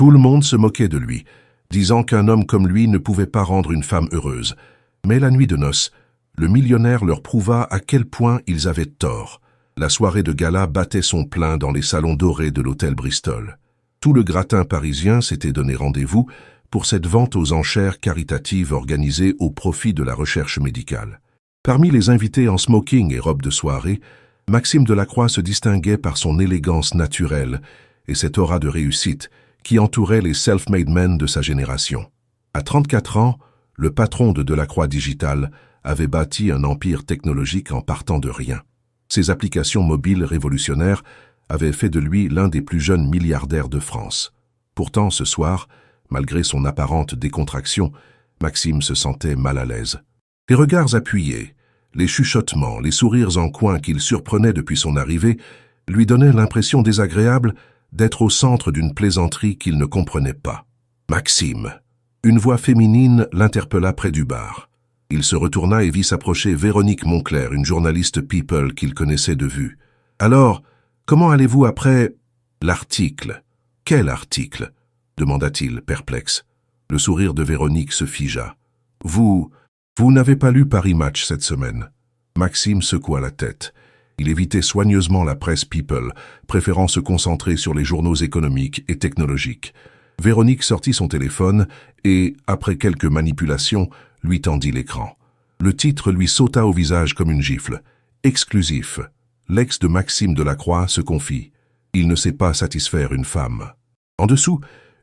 Tout le monde se moquait de lui, disant qu'un homme comme lui ne pouvait pas rendre une femme heureuse. Mais la nuit de noces, le millionnaire leur prouva à quel point ils avaient tort. La soirée de gala battait son plein dans les salons dorés de l'hôtel Bristol. Tout le gratin parisien s'était donné rendez-vous pour cette vente aux enchères caritatives organisée au profit de la recherche médicale. Parmi les invités en smoking et robe de soirée, Maxime Delacroix se distinguait par son élégance naturelle et cette aura de réussite qui entourait les self-made men de sa génération. À 34 ans, le patron de Delacroix Digital avait bâti un empire technologique en partant de rien. Ses applications mobiles révolutionnaires avaient fait de lui l'un des plus jeunes milliardaires de France. Pourtant, ce soir, malgré son apparente décontraction, Maxime se sentait mal à l'aise. Les regards appuyés, les chuchotements, les sourires en coin qu'il surprenait depuis son arrivée lui donnaient l'impression désagréable d'être au centre d'une plaisanterie qu'il ne comprenait pas. « Maxime !» Une voix féminine l'interpella près du bar. Il se retourna et vit s'approcher Véronique Monclerc, une journaliste People qu'il connaissait de vue. « Alors, comment allez-vous après l'article ?»« Quel article ?» demanda-t-il, perplexe. Le sourire de Véronique se figea. « Vous n'avez pas lu Paris Match cette semaine ?» Maxime secoua la tête. Il évitait soigneusement la presse People, préférant se concentrer sur les journaux économiques et technologiques. Véronique sortit son téléphone et, après quelques manipulations, lui tendit l'écran. Le titre lui sauta au visage comme une gifle. Exclusif. L'ex de Maxime Delacroix se confie. Il ne sait pas satisfaire une femme. En dessous,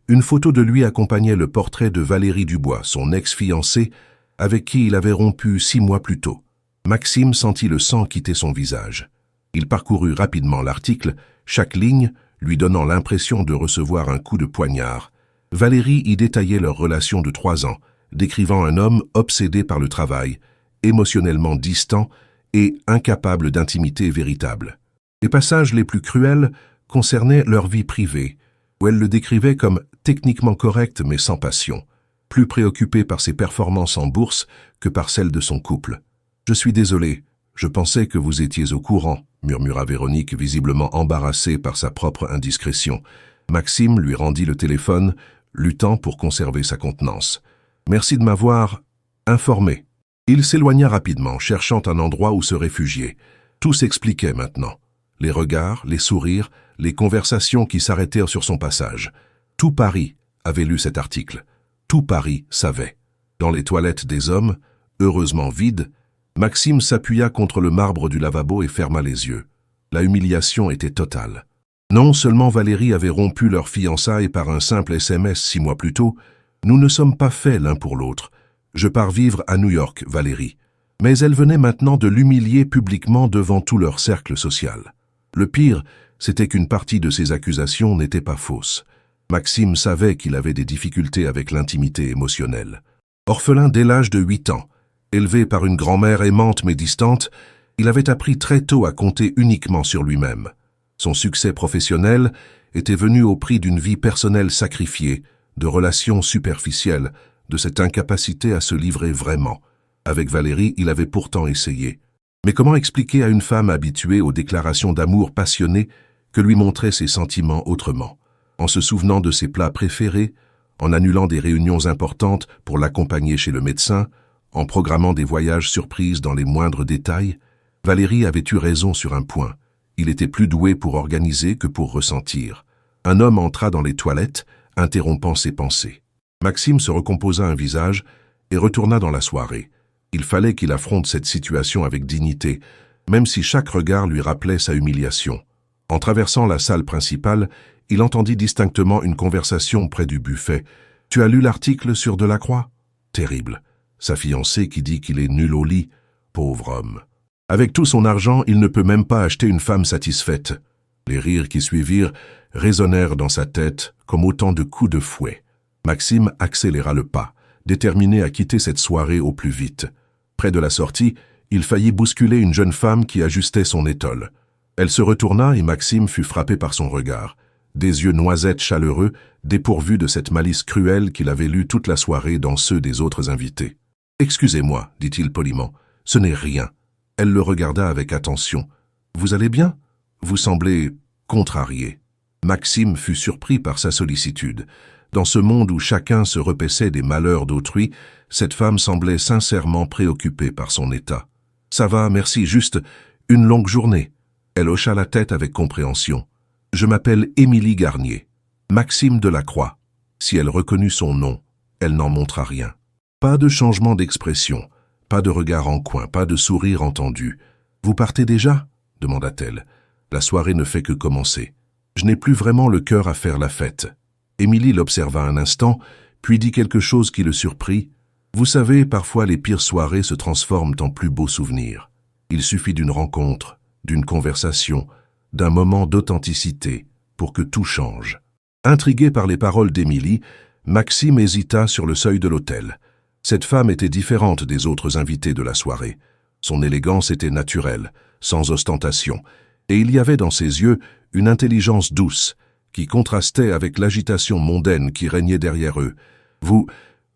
une photo de lui accompagnait le portrait de Valérie Dubois, son ex-fiancée, avec qui il avait rompu 6 mois plus tôt. Maxime sentit le sang quitter son visage. Il parcourut rapidement l'article, chaque ligne lui donnant l'impression de recevoir un coup de poignard. Valérie y détaillait leur relation de 3 ans, décrivant un homme obsédé par le travail, émotionnellement distant et incapable d'intimité véritable. Les passages les plus cruels concernaient leur vie privée, où elle le décrivait comme techniquement correct mais sans passion, plus préoccupé par ses performances en bourse que par celles de son couple. « Je suis désolé, je pensais que vous étiez au courant », murmura Véronique, visiblement embarrassée par sa propre indiscrétion. Maxime lui rendit le téléphone, luttant pour conserver sa contenance. « Merci de m'avoir informé. » Il s'éloigna rapidement, cherchant un endroit où se réfugier. Tout s'expliquait maintenant. Les regards, les sourires, les conversations qui s'arrêtèrent sur son passage. Tout Paris avait lu cet article. Tout Paris savait. Dans les toilettes des hommes, heureusement vides, Maxime s'appuya contre le marbre du lavabo et ferma les yeux. La humiliation était totale. Non seulement Valérie avait rompu leur fiançailles par un simple SMS 6 mois plus tôt, « Nous ne sommes pas faits l'un pour l'autre. Je pars vivre à New York, Valérie. » Mais elle venait maintenant de l'humilier publiquement devant tout leur cercle social. Le pire, c'était qu'une partie de ces accusations n'était pas fausse. Maxime savait qu'il avait des difficultés avec l'intimité émotionnelle. Orphelin dès l'âge de 8 ans, élevé par une grand-mère aimante mais distante, il avait appris très tôt à compter uniquement sur lui-même. Son succès professionnel était venu au prix d'une vie personnelle sacrifiée, de relations superficielles, de cette incapacité à se livrer vraiment. Avec Valérie, il avait pourtant essayé. Mais comment expliquer à une femme habituée aux déclarations d'amour passionnées que lui montrer ses sentiments autrement, en se souvenant de ses plats préférés, en annulant des réunions importantes pour l'accompagner chez le médecin, en programmant des voyages surprises dans les moindres détails? Valérie avait eu raison sur un point. Il était plus doué pour organiser que pour ressentir. Un homme entra dans les toilettes, interrompant ses pensées. Maxime se recomposa un visage et retourna dans la soirée. Il fallait qu'il affronte cette situation avec dignité, même si chaque regard lui rappelait sa humiliation. En traversant la salle principale, il entendit distinctement une conversation près du buffet. « Tu as lu l'article sur Delacroix ?» Terrible. Sa fiancée qui dit qu'il est nul au lit. Pauvre homme. Avec tout son argent, il ne peut même pas acheter une femme satisfaite. Les rires qui suivirent résonnèrent dans sa tête comme autant de coups de fouet. Maxime accéléra le pas, déterminé à quitter cette soirée au plus vite. Près de la sortie, il faillit bousculer une jeune femme qui ajustait son étole. Elle se retourna et Maxime fut frappé par son regard. Des yeux noisettes chaleureux, dépourvus de cette malice cruelle qu'il avait lue toute la soirée dans ceux des autres invités. « Excusez-moi, dit-il poliment, ce n'est rien. » Elle le regarda avec attention. « Vous allez bien ? Vous semblez contrarié. » Maxime fut surpris par sa sollicitude. Dans ce monde où chacun se repaissait des malheurs d'autrui, cette femme semblait sincèrement préoccupée par son état. « Ça va, merci, juste une longue journée. » Elle hocha la tête avec compréhension. « Je m'appelle Émilie Garnier, Maxime Delacroix. » Si elle reconnut son nom, elle n'en montra rien. Pas de changement d'expression, pas de regard en coin, pas de sourire entendu. « Vous partez déjà ?» demanda-t-elle. « La soirée ne fait que commencer. Je n'ai plus vraiment le cœur à faire la fête. » Émilie l'observa un instant, puis dit quelque chose qui le surprit. « Vous savez, parfois les pires soirées se transforment en plus beaux souvenirs. Il suffit d'une rencontre, d'une conversation, d'un moment d'authenticité pour que tout change. » Intrigué par les paroles d'Émilie, Maxime hésita sur le seuil de l'hôtel. Cette femme était différente des autres invités de la soirée. Son élégance était naturelle, sans ostentation, et il y avait dans ses yeux une intelligence douce, qui contrastait avec l'agitation mondaine qui régnait derrière eux. « Vous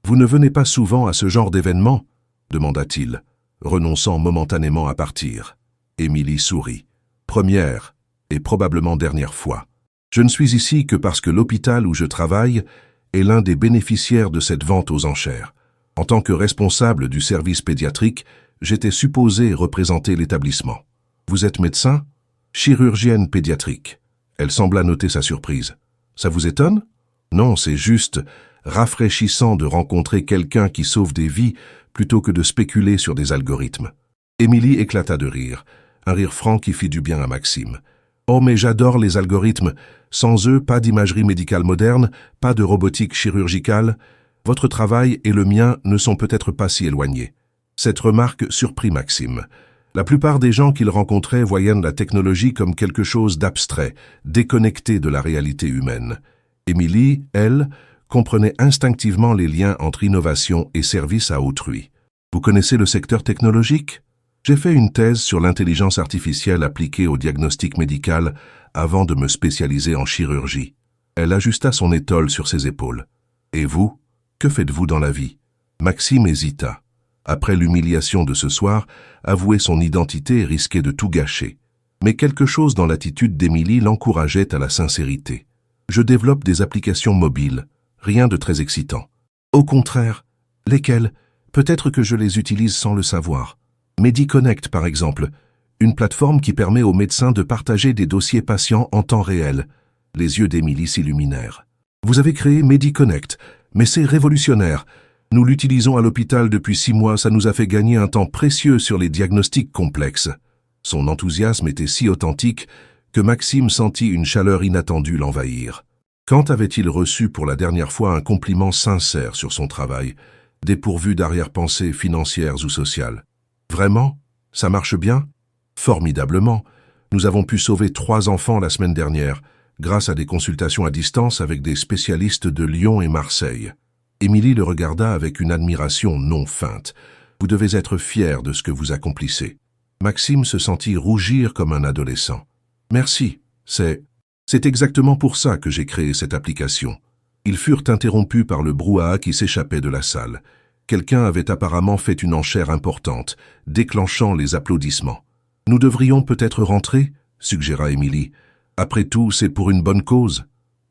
ne venez pas souvent à ce genre d'événement ?» demanda-t-il, renonçant momentanément à partir. Émilie sourit. « Première et probablement dernière fois. Je ne suis ici que parce que l'hôpital où je travaille est l'un des bénéficiaires de cette vente aux enchères. En tant que responsable du service pédiatrique, j'étais supposé représenter l'établissement. Vous êtes médecin ? Chirurgienne pédiatrique. » Elle sembla noter sa surprise. « Ça vous étonne ? Non, c'est juste rafraîchissant de rencontrer quelqu'un qui sauve des vies plutôt que de spéculer sur des algorithmes. » Émilie éclata de rire, un rire franc qui fit du bien à Maxime. « Oh, mais j'adore les algorithmes. Sans eux, pas d'imagerie médicale moderne, pas de robotique chirurgicale. Votre travail et le mien ne sont peut-être pas si éloignés. » Cette remarque surprit Maxime. La plupart des gens qu'il rencontrait voyaient la technologie comme quelque chose d'abstrait, déconnecté de la réalité humaine. Émilie, elle, comprenait instinctivement les liens entre innovation et service à autrui. « Vous connaissez le secteur technologique ? J'ai fait une thèse sur l'intelligence artificielle appliquée au diagnostic médical avant de me spécialiser en chirurgie. » Elle ajusta son étole sur ses épaules. « Et vous, que faites-vous dans la vie ?» Maxime hésita. Après l'humiliation de ce soir, avouer son identité risquait de tout gâcher. Mais quelque chose dans l'attitude d'Émilie l'encourageait à la sincérité. « Je développe des applications mobiles, rien de très excitant. »« Au contraire. Lesquelles ? Peut-être que je les utilise sans le savoir. MediConnect, par exemple, une plateforme qui permet aux médecins de partager des dossiers patients en temps réel. » Les yeux d'Émilie s'illuminèrent. « Vous avez créé MediConnect, mais c'est révolutionnaire. Nous l'utilisons à l'hôpital depuis 6 mois, ça nous a fait gagner un temps précieux sur les diagnostics complexes. » Son enthousiasme était si authentique que Maxime sentit une chaleur inattendue l'envahir. Quand avait-il reçu pour la dernière fois un compliment sincère sur son travail, dépourvu d'arrière-pensées financières ou sociales? « Vraiment ? Ça marche bien ? » ?»« Formidablement. Nous avons pu sauver 3 enfants la semaine dernière, grâce à des consultations à distance avec des spécialistes de Lyon et Marseille. » Émilie le regarda avec une admiration non feinte. « Vous devez être fier de ce que vous accomplissez. » Maxime se sentit rougir comme un adolescent. « Merci, c'est exactement pour ça que j'ai créé cette application. » Ils furent interrompus par le brouhaha qui s'échappait de la salle. Quelqu'un avait apparemment fait une enchère importante, déclenchant les applaudissements. « Nous devrions peut-être rentrer ?» suggéra Émilie. « Après tout, c'est pour une bonne cause. »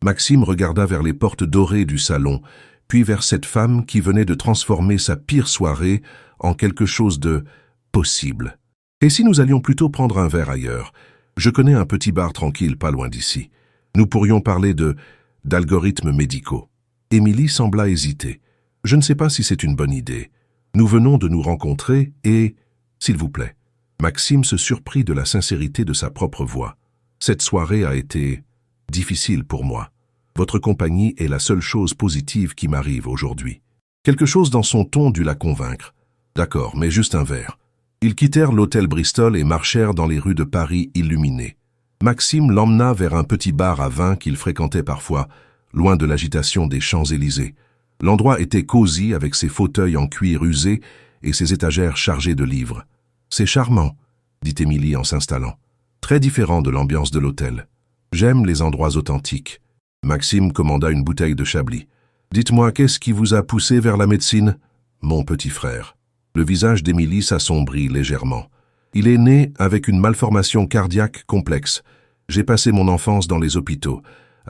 Maxime regarda vers les portes dorées du salon, puis vers cette femme qui venait de transformer sa pire soirée en quelque chose de possible. « Et si nous allions plutôt prendre un verre ailleurs? Je connais un petit bar tranquille pas loin d'ici. Nous pourrions parler d'algorithmes médicaux. » Émilie sembla hésiter. « Je ne sais pas si c'est une bonne idée. Nous venons de nous rencontrer et... S'il vous plaît. » Maxime se surprit de la sincérité de sa propre voix. « Cette soirée a été difficile pour moi. Votre compagnie est la seule chose positive qui m'arrive aujourd'hui. » Quelque chose dans son ton dut la convaincre. « D'accord, mais juste un verre. » Ils quittèrent l'hôtel Bristol et marchèrent dans les rues de Paris illuminées. Maxime l'emmena vers un petit bar à vin qu'il fréquentait parfois, loin de l'agitation des Champs-Élysées. L'endroit était cosy avec ses fauteuils en cuir usé et ses étagères chargées de livres. « C'est charmant, » dit Émilie en s'installant. « Très différent de l'ambiance de l'hôtel. J'aime les endroits authentiques. » Maxime commanda une bouteille de Chablis. « Dites-moi, qu'est-ce qui vous a poussé vers la médecine ?»« Mon petit frère. » Le visage d'Émilie s'assombrit légèrement. « Il est né avec une malformation cardiaque complexe. J'ai passé mon enfance dans les hôpitaux.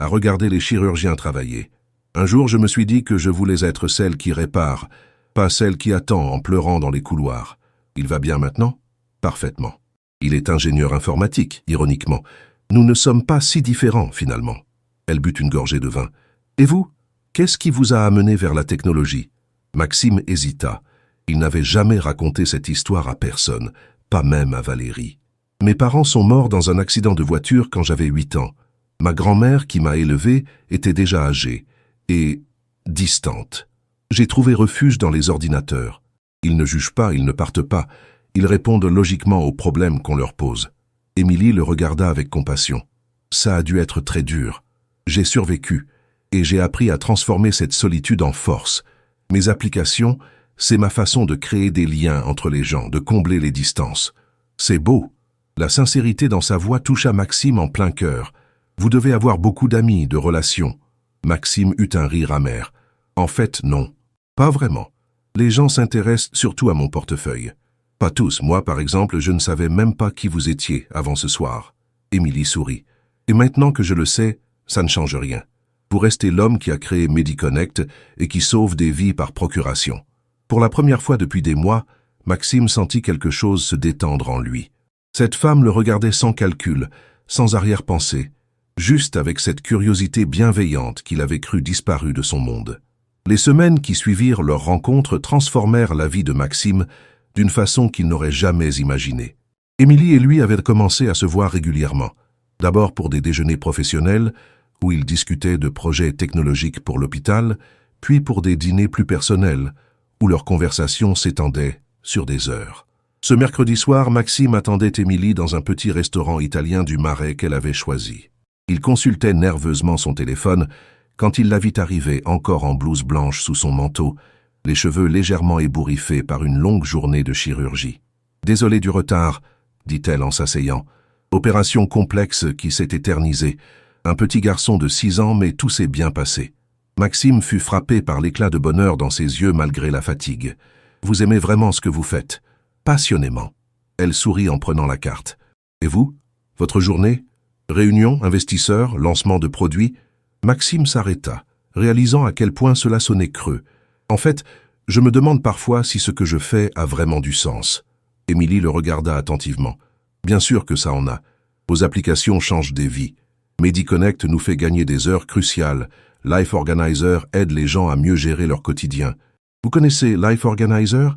à regarder les chirurgiens travailler. Un jour, je me suis dit que je voulais être celle qui répare, pas celle qui attend en pleurant dans les couloirs. Il va bien maintenant? Parfaitement. Il est ingénieur informatique, ironiquement. Nous ne sommes pas si différents, finalement. Elle but une gorgée de vin. Et vous? Qu'est-ce qui vous a amené vers la technologie? Maxime hésita. Il n'avait jamais raconté cette histoire à personne, pas même à Valérie. Mes parents sont morts dans un accident de voiture quand j'avais 8 ans. Ma grand-mère, qui m'a élevé, était déjà âgée et distante. J'ai trouvé refuge dans les ordinateurs. Ils ne jugent pas, ils ne partent pas. Ils répondent logiquement aux problèmes qu'on leur pose. Émilie le regarda avec compassion. Ça a dû être très dur. J'ai survécu et j'ai appris à transformer cette solitude en force. Mes applications, c'est ma façon de créer des liens entre les gens, de combler les distances. C'est beau. La sincérité dans sa voix toucha Maxime en plein cœur. Vous devez avoir beaucoup d'amis, de relations. Maxime eut un rire amer. En fait, non. Pas vraiment. Les gens s'intéressent surtout à mon portefeuille. Pas tous. Moi, par exemple, je ne savais même pas qui vous étiez avant ce soir. Émilie sourit. Et maintenant que je le sais, ça ne change rien. Vous restez l'homme qui a créé MediConnect et qui sauve des vies par procuration. Pour la première fois depuis des mois, Maxime sentit quelque chose se détendre en lui. Cette femme le regardait sans calcul, sans arrière-pensée, juste avec cette curiosité bienveillante qu'il avait cru disparue de son monde. Les semaines qui suivirent leur rencontre transformèrent la vie de Maxime d'une façon qu'il n'aurait jamais imaginée. Émilie et lui avaient commencé à se voir régulièrement, d'abord pour des déjeuners professionnels, où ils discutaient de projets technologiques pour l'hôpital, puis pour des dîners plus personnels, où leurs conversations s'étendaient sur des heures. Ce mercredi soir, Maxime attendait Émilie dans un petit restaurant italien du Marais qu'elle avait choisi. Il consultait nerveusement son téléphone quand il la vit arriver encore en blouse blanche sous son manteau, les cheveux légèrement ébouriffés par une longue journée de chirurgie. « Désolé du retard », dit-elle en s'asseyant. « Opération complexe qui s'est éternisée. Un petit garçon de 6 ans, mais tout s'est bien passé. » Maxime fut frappé par l'éclat de bonheur dans ses yeux malgré la fatigue. « Vous aimez vraiment ce que vous faites ?» Passionnément. Elle sourit en prenant la carte. « Et vous? Votre journée? Réunion, investisseurs, lancement de produits ?» Maxime s'arrêta, réalisant à quel point cela sonnait creux. « En fait, je me demande parfois si ce que je fais a vraiment du sens. » Émilie le regarda attentivement. « Bien sûr que ça en a. Vos applications changent des vies. MediConnect nous fait gagner des heures cruciales. Life Organizer aide les gens à mieux gérer leur quotidien. Vous connaissez Life Organizer?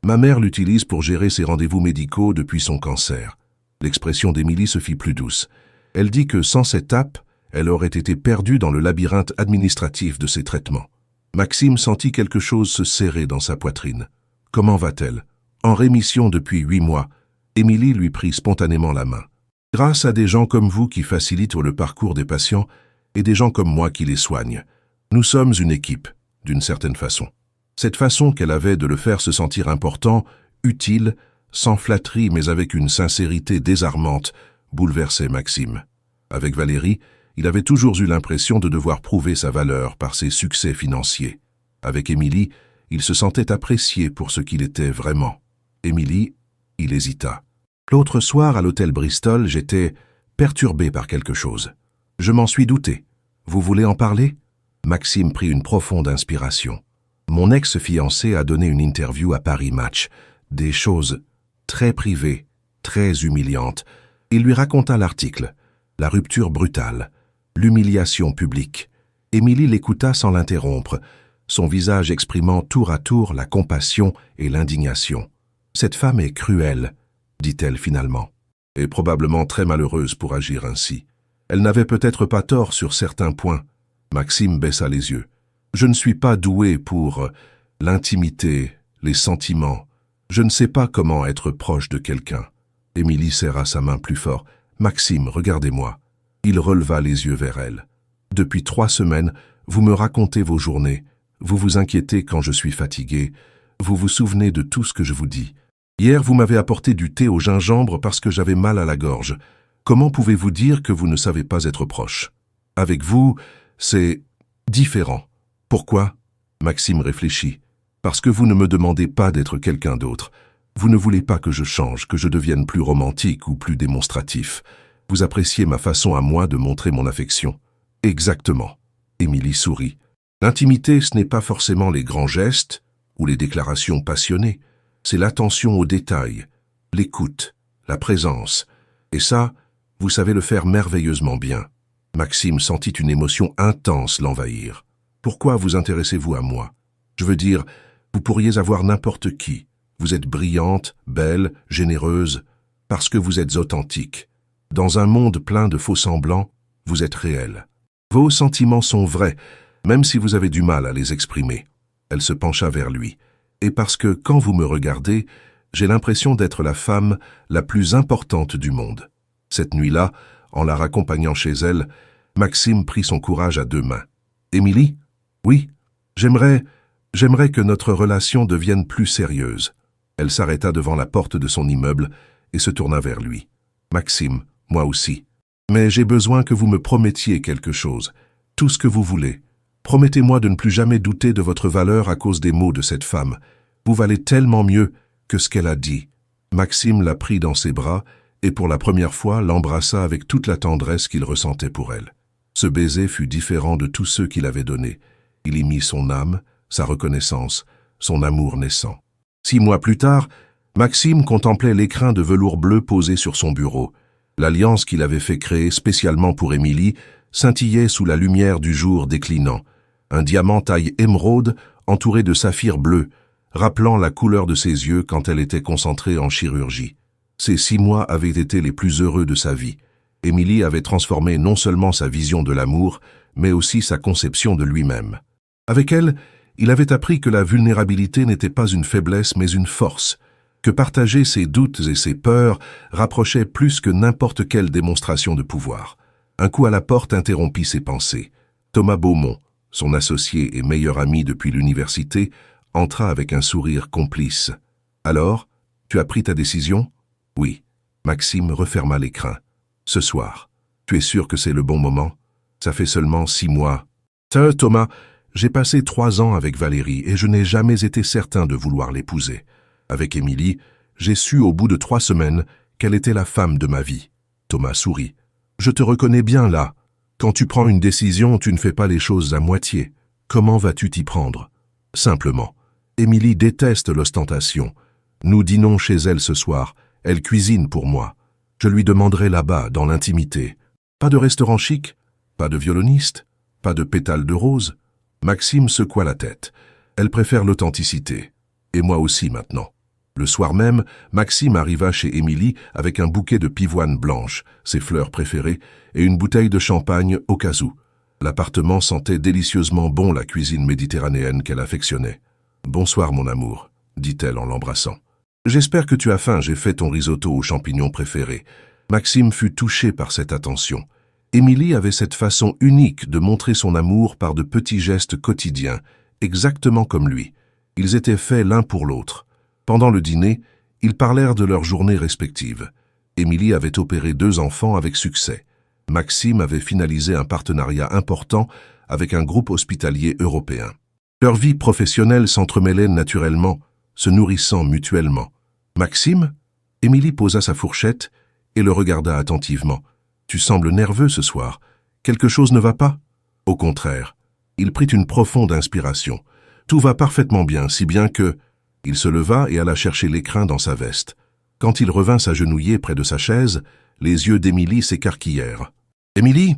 Ma mère l'utilise pour gérer ses rendez-vous médicaux depuis son cancer. » L'expression d'Émilie se fit plus douce. Elle dit que sans cette app, elle aurait été perdue dans le labyrinthe administratif de ses traitements. Maxime sentit quelque chose se serrer dans sa poitrine. « Comment va-t-elle? » « En rémission depuis 8 mois. » Émilie lui prit spontanément la main. « Grâce à des gens comme vous qui facilitent le parcours des patients et des gens comme moi qui les soignent. Nous sommes une équipe, d'une certaine façon. » Cette façon qu'elle avait de le faire se sentir important, utile, sans flatterie mais avec une sincérité désarmante, bouleversait Maxime. Avec Valérie, il avait toujours eu l'impression de devoir prouver sa valeur par ses succès financiers. Avec Émilie, il se sentait apprécié pour ce qu'il était vraiment. Émilie, il hésita. L'autre soir, à l'hôtel Bristol, j'étais perturbé par quelque chose. Je m'en suis douté. Vous voulez en parler? Maxime prit une profonde inspiration. Mon ex-fiancé a donné une interview à Paris Match. Des choses très privées, très humiliantes. Il lui raconta l'article. La rupture brutale. L'humiliation publique. Émilie l'écouta sans l'interrompre, son visage exprimant tour à tour la compassion et l'indignation. « Cette femme est cruelle, » dit-elle finalement, « et probablement très malheureuse pour agir ainsi. Elle n'avait peut-être pas tort sur certains points. » Maxime baissa les yeux. « Je ne suis pas doué pour l'intimité, les sentiments. Je ne sais pas comment être proche de quelqu'un. » Émilie serra sa main plus fort. « Maxime, regardez-moi. » Il releva les yeux vers elle. « Depuis 3 semaines, vous me racontez vos journées. Vous vous inquiétez quand je suis fatigué. Vous vous souvenez de tout ce que je vous dis. Hier, vous m'avez apporté du thé au gingembre parce que j'avais mal à la gorge. Comment pouvez-vous dire que vous ne savez pas être proche? Avec vous, c'est différent. Pourquoi? » Maxime réfléchit. « Parce que vous ne me demandez pas d'être quelqu'un d'autre. Vous ne voulez pas que je change, que je devienne plus romantique ou plus démonstratif. Vous appréciez ma façon à moi de montrer mon affection. Exactement. Émilie sourit. L'intimité, ce n'est pas forcément les grands gestes ou les déclarations passionnées. C'est l'attention aux détails, l'écoute, la présence. Et ça, vous savez le faire merveilleusement bien. Maxime sentit une émotion intense l'envahir. Pourquoi vous intéressez-vous à moi? Je veux dire, vous pourriez avoir n'importe qui. Vous êtes brillante, belle, généreuse, parce que vous êtes authentique. Dans un monde plein de faux-semblants, vous êtes réelle. Vos sentiments sont vrais, même si vous avez du mal à les exprimer. Elle se pencha vers lui. Et parce que, quand vous me regardez, j'ai l'impression d'être la femme la plus importante du monde. Cette nuit-là, en la raccompagnant chez elle, Maxime prit son courage à deux mains. « Émilie? Oui, j'aimerais que notre relation devienne plus sérieuse. » Elle s'arrêta devant la porte de son immeuble et se tourna vers lui. « Maxime, moi aussi. Mais j'ai besoin que vous me promettiez quelque chose, tout ce que vous voulez. Promettez-moi de ne plus jamais douter de votre valeur à cause des mots de cette femme. Vous valez tellement mieux que ce qu'elle a dit. » Maxime la prit dans ses bras et pour la première fois l'embrassa avec toute la tendresse qu'il ressentait pour elle. Ce baiser fut différent de tous ceux qu'il avait donnés. Il y mit son âme, sa reconnaissance, son amour naissant. 6 mois plus tard, Maxime contemplait l'écrin de velours bleu posé sur son bureau. L'alliance qu'il avait fait créer spécialement pour Émilie scintillait sous la lumière du jour déclinant. Un diamant taille émeraude entouré de saphirs bleus, rappelant la couleur de ses yeux quand elle était concentrée en chirurgie. Ces 6 mois avaient été les plus heureux de sa vie. Émilie avait transformé non seulement sa vision de l'amour, mais aussi sa conception de lui-même. Avec elle, il avait appris que la vulnérabilité n'était pas une faiblesse mais une force, que partager ses doutes et ses peurs rapprochait plus que n'importe quelle démonstration de pouvoir. Un coup à la porte interrompit ses pensées. Thomas Beaumont, son associé et meilleur ami depuis l'université, entra avec un sourire complice. « Alors, tu as pris ta décision ?» ?»« Oui. » Maxime referma l'écrin. « Ce soir. Tu es sûr que c'est le bon moment? Ça fait seulement 6 mois. »« Thomas, j'ai passé 3 ans avec Valérie et je n'ai jamais été certain de vouloir l'épouser. Avec Émilie, j'ai su au bout de 3 semaines qu'elle était la femme de ma vie. » Thomas sourit. « Je te reconnais bien là. Quand tu prends une décision, tu ne fais pas les choses à moitié. Comment vas-tu t'y prendre? » Simplement. Émilie déteste l'ostentation. Nous dînons chez elle ce soir. Elle cuisine pour moi. Je lui demanderai là-bas, dans l'intimité. Pas de restaurant chic? Pas de violoniste? Pas de pétales de rose? Maxime secoua la tête. Elle préfère l'authenticité. Et moi aussi maintenant. Le soir même, Maxime arriva chez Émilie avec un bouquet de pivoine blanche, ses fleurs préférées, et une bouteille de champagne au cas où. L'appartement sentait délicieusement bon la cuisine méditerranéenne qu'elle affectionnait. « Bonsoir mon amour », dit-elle en l'embrassant. « J'espère que tu as faim, j'ai fait ton risotto aux champignons préféré. » Maxime fut touché par cette attention. Émilie avait cette façon unique de montrer son amour par de petits gestes quotidiens, exactement comme lui. Ils étaient faits l'un pour l'autre. Pendant le dîner, ils parlèrent de leurs journées respectives. Émilie avait opéré 2 enfants avec succès. Maxime avait finalisé un partenariat important avec un groupe hospitalier européen. Leur vie professionnelle s'entremêlait naturellement, se nourrissant mutuellement. « Maxime ?» Émilie posa sa fourchette et le regarda attentivement. « Tu sembles nerveux ce soir. Quelque chose ne va pas ?» Au contraire, il prit une profonde inspiration. Tout va parfaitement bien, si bien que... Il se leva et alla chercher l'écrin dans sa veste. Quand il revint s'agenouiller près de sa chaise, les yeux d'Émilie s'écarquillèrent. « Émilie,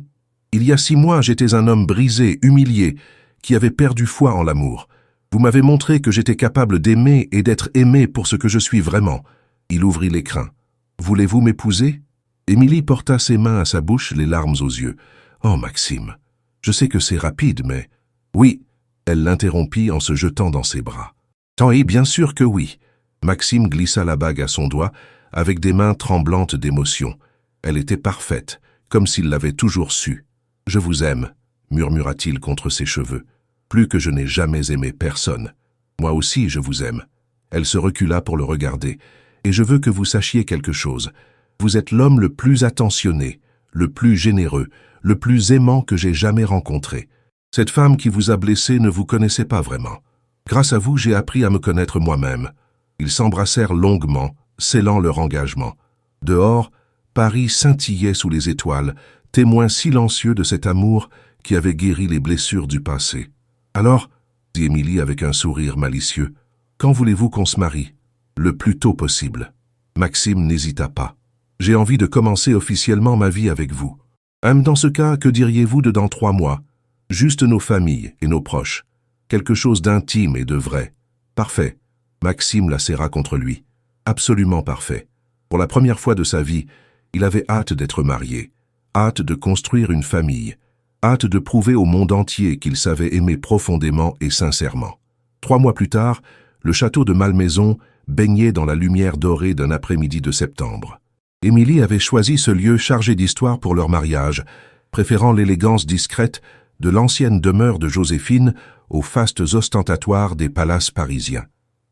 il y a 6 mois, j'étais un homme brisé, humilié, qui avait perdu foi en l'amour. Vous m'avez montré que j'étais capable d'aimer et d'être aimé pour ce que je suis vraiment. » Il ouvrit l'écrin. « Voulez-vous m'épouser ?» Émilie porta ses mains à sa bouche, les larmes aux yeux. « Oh, Maxime, je sais que c'est rapide, mais... » « Oui. » Elle l'interrompit en se jetant dans ses bras. « Oui, bien sûr que oui. » Maxime glissa la bague à son doigt, avec des mains tremblantes d'émotion. Elle était parfaite, comme s'il l'avait toujours su. « Je vous aime, » murmura-t-il contre ses cheveux. « Plus que je n'ai jamais aimé personne. Moi aussi, je vous aime. » Elle se recula pour le regarder. « Et je veux que vous sachiez quelque chose. Vous êtes l'homme le plus attentionné, le plus généreux, le plus aimant que j'ai jamais rencontré. Cette femme qui vous a blessé ne vous connaissait pas vraiment. Grâce à vous, j'ai appris à me connaître moi-même. » Ils s'embrassèrent longuement, scellant leur engagement. Dehors, Paris scintillait sous les étoiles, témoin silencieux de cet amour qui avait guéri les blessures du passé. « Alors, dit Émilie avec un sourire malicieux, quand voulez-vous qu'on se marie? Le plus tôt possible. » Maxime n'hésita pas. « J'ai envie de commencer officiellement ma vie avec vous. » « Dans ce cas, que diriez-vous de dans 3 mois? Juste nos familles et nos proches. Quelque chose d'intime et de vrai. » « Parfait. » Maxime la serra contre lui. « Absolument parfait. » Pour la première fois de sa vie, il avait hâte d'être marié, hâte de construire une famille, hâte de prouver au monde entier qu'il savait aimer profondément et sincèrement. 3 mois plus tard, le château de Malmaison baignait dans la lumière dorée d'un après-midi de septembre. Émilie avait choisi ce lieu chargé d'histoire pour leur mariage, préférant l'élégance discrète de l'ancienne demeure de Joséphine aux fastes ostentatoires des palaces parisiens.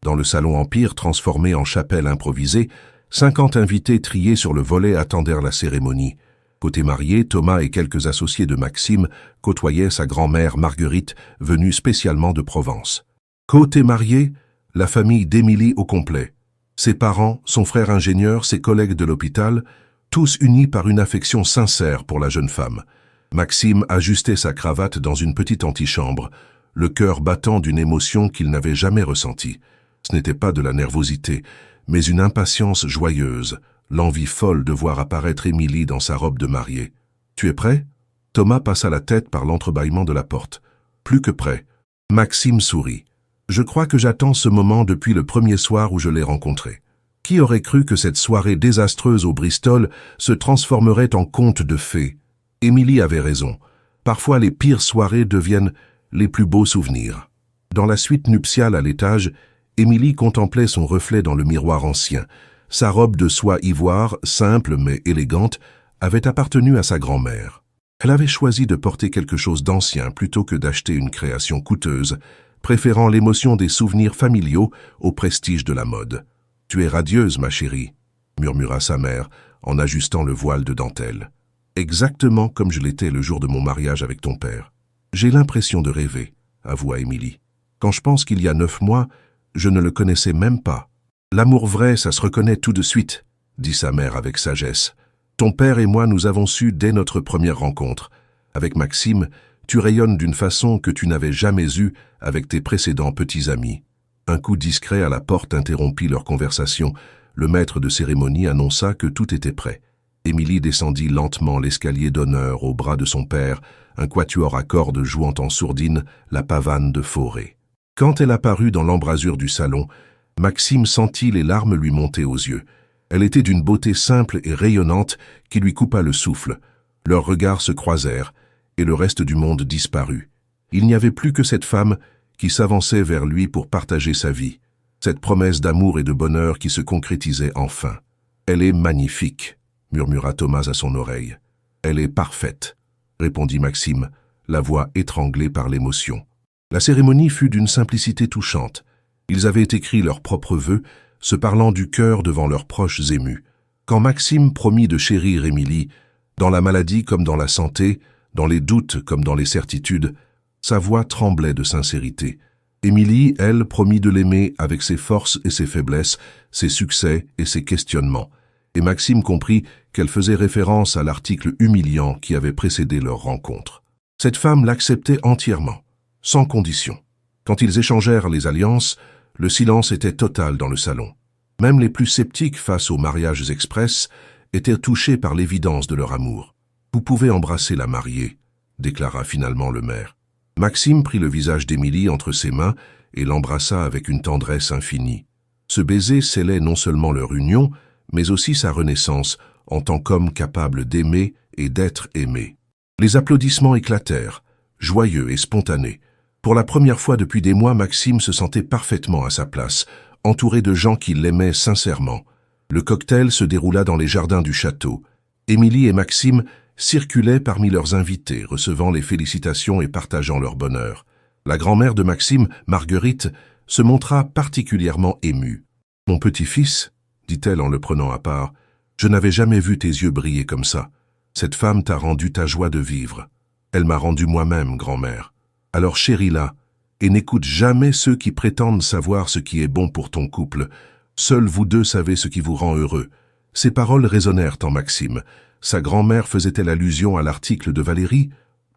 Dans le salon Empire transformé en chapelle improvisée, 50 invités triés sur le volet attendèrent la cérémonie. Côté marié, Thomas et quelques associés de Maxime côtoyaient sa grand-mère Marguerite, venue spécialement de Provence. Côté marié, la famille d'Émilie au complet. Ses parents, son frère ingénieur, ses collègues de l'hôpital, tous unis par une affection sincère pour la jeune femme. Maxime ajustait sa cravate dans une petite antichambre, le cœur battant d'une émotion qu'il n'avait jamais ressentie. Ce n'était pas de la nervosité, mais une impatience joyeuse, l'envie folle de voir apparaître Émilie dans sa robe de mariée. « Tu es prêt ?» Thomas passa la tête par l'entrebâillement de la porte. « Plus que prêt. » Maxime sourit. « Je crois que j'attends ce moment depuis le premier soir où je l'ai rencontré. Qui aurait cru que cette soirée désastreuse au Bristol se transformerait en conte de fées? » Émilie avait raison. Parfois les pires soirées deviennent les plus beaux souvenirs. Dans la suite nuptiale à l'étage, Émilie contemplait son reflet dans le miroir ancien. Sa robe de soie ivoire, simple mais élégante, avait appartenu à sa grand-mère. Elle avait choisi de porter quelque chose d'ancien plutôt que d'acheter une création coûteuse, préférant l'émotion des souvenirs familiaux au prestige de la mode. « Tu es radieuse, ma chérie, » murmura sa mère en ajustant le voile de dentelle. « Exactement comme je l'étais le jour de mon mariage avec ton père. »« J'ai l'impression de rêver, » avoua Émilie. « Quand je pense qu'il y a 9 mois, je ne le connaissais même pas. »« L'amour vrai, ça se reconnaît tout de suite, » dit sa mère avec sagesse. « Ton père et moi, nous avons su dès notre première rencontre. Avec Maxime, tu rayonnes d'une façon que tu n'avais jamais eue avec tes précédents petits amis. » Un coup discret à la porte interrompit leur conversation. Le maître de cérémonie annonça que tout était prêt. Émilie descendit lentement l'escalier d'honneur au bras de son père, un quatuor à cordes jouant en sourdine la pavane de Fauré. Quand elle apparut dans l'embrasure du salon, Maxime sentit les larmes lui monter aux yeux. Elle était d'une beauté simple et rayonnante qui lui coupa le souffle. Leurs regards se croisèrent, et le reste du monde disparut. Il n'y avait plus que cette femme qui s'avançait vers lui pour partager sa vie, cette promesse d'amour et de bonheur qui se concrétisait enfin. « Elle est magnifique », murmura Thomas à son oreille. « Elle est parfaite », répondit Maxime, la voix étranglée par l'émotion. La cérémonie fut d'une simplicité touchante. Ils avaient écrit leurs propres vœux, se parlant du cœur devant leurs proches émus. Quand Maxime promit de chérir Émilie, dans la maladie comme dans la santé, dans les doutes comme dans les certitudes, sa voix tremblait de sincérité. Émilie, elle, promit de l'aimer avec ses forces et ses faiblesses, ses succès et ses questionnements. Et Maxime comprit qu'elle faisait référence à l'article humiliant qui avait précédé leur rencontre. Cette femme l'acceptait entièrement, sans condition. Quand ils échangèrent les alliances, le silence était total dans le salon. Même les plus sceptiques face aux mariages express étaient touchés par l'évidence de leur amour. « Vous pouvez embrasser la mariée », déclara finalement le maire. Maxime prit le visage d'Émilie entre ses mains et l'embrassa avec une tendresse infinie. Ce baiser scellait non seulement leur union, mais aussi sa renaissance en tant qu'homme capable d'aimer et d'être aimé. Les applaudissements éclatèrent, joyeux et spontanés. Pour la première fois depuis des mois, Maxime se sentait parfaitement à sa place, entouré de gens qui l'aimaient sincèrement. Le cocktail se déroula dans les jardins du château. Émilie et Maxime circulaient parmi leurs invités, recevant les félicitations et partageant leur bonheur. La grand-mère de Maxime, Marguerite, se montra particulièrement émue. « Mon petit-fils, » dit-elle en le prenant à part, « je n'avais jamais vu tes yeux briller comme ça. Cette femme t'a rendu ta joie de vivre. Elle m'a rendu moi-même, grand-mère. Alors chéris-la, et n'écoute jamais ceux qui prétendent savoir ce qui est bon pour ton couple. Seuls vous deux savez ce qui vous rend heureux. » Ces paroles résonnèrent en Maxime. Sa grand-mère faisait-elle allusion à l'article de Valérie?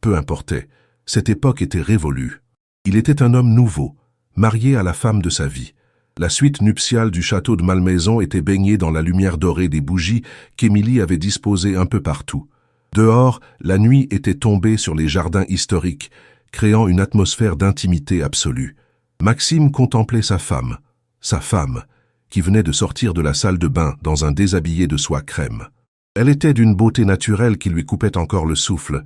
Peu importait, cette époque était révolue. Il était un homme nouveau, marié à la femme de sa vie. La suite nuptiale du château de Malmaison était baignée dans la lumière dorée des bougies qu'Émilie avait disposées un peu partout. Dehors, la nuit était tombée sur les jardins historiques, créant une atmosphère d'intimité absolue. Maxime contemplait sa femme, qui venait de sortir de la salle de bain dans un déshabillé de soie crème. Elle était d'une beauté naturelle qui lui coupait encore le souffle,